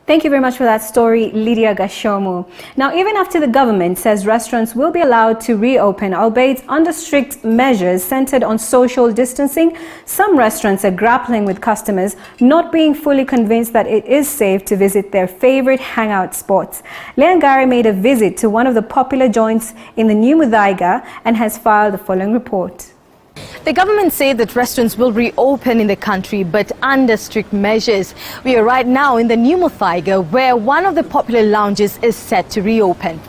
Thank you very much for that story, Lydia Gashomu. Now, even after the government says restaurants will be allowed to reopen, albeit under strict measures centered on social distancing, some restaurants are grappling with customers not being fully convinced that it is safe to visit their favorite hangout spots. Leangare made a visit to one of the popular joints in the New Muthaiga and has filed the following report. The government said that restaurants will reopen in the country, but under strict measures. We are right now in the New Muthaiga, where one of the popular lounges is set to reopen.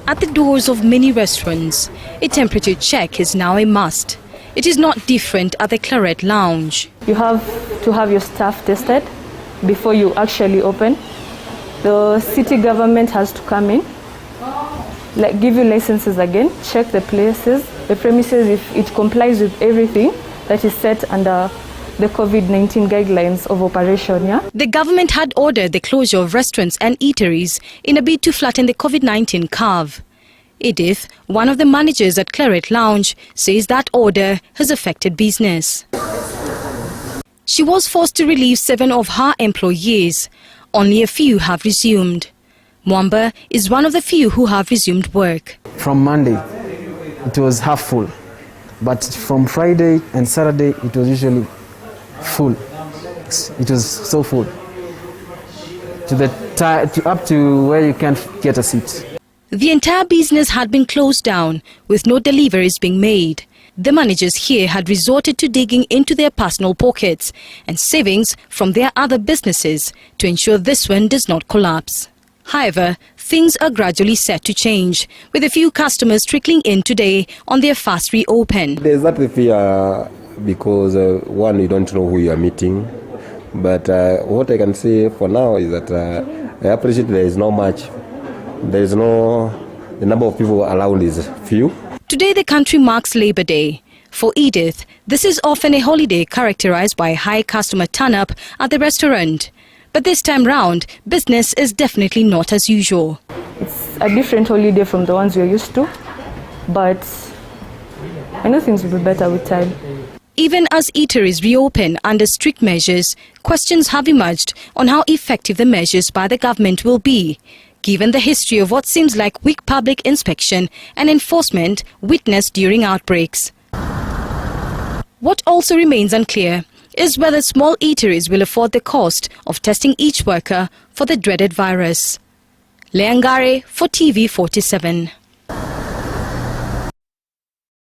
At the doors of many restaurants, a temperature check is now a must. It is not different at the Claret Lounge. You have to have your staff tested before you actually open. The city government has to come in, give you licenses again, check the premises if it complies with everything that is set under the COVID-19 guidelines of operation. The government had ordered the closure of restaurants and eateries in a bid to flatten the COVID-19 curve. Edith, one of the managers at Claret Lounge, says that order has affected business. She was forced to relieve 7 of her employees. Only a few have resumed. Mwamba is one of the few who have resumed work. From Monday, it was half full, but from Friday and Saturday, it was usually full. It was so full, up to where you can't get a seat. The entire business had been closed down, with no deliveries being made. The managers here had resorted to digging into their personal pockets and savings from their other businesses to ensure this one does not collapse. However, things are gradually set to change, with a few customers trickling in today on their fast reopen. There's that fear because, one, you don't know who you are meeting. But what I can say for now is that I appreciate there is not much. The number of people around is few. Today the country marks Labour Day. For Edith, this is often a holiday characterized by high customer turn-up at the restaurant. But this time round, business is definitely not as usual. It's a different holiday from the ones we're used to, but I know things will be better with time. Even as eateries reopen under strict measures, questions have emerged on how effective the measures by the government will be, given the history of what seems like weak public inspection and enforcement witnessed during outbreaks. What also remains unclear is whether small eateries will afford the cost of testing each worker for the dreaded virus. Leangare for TV47.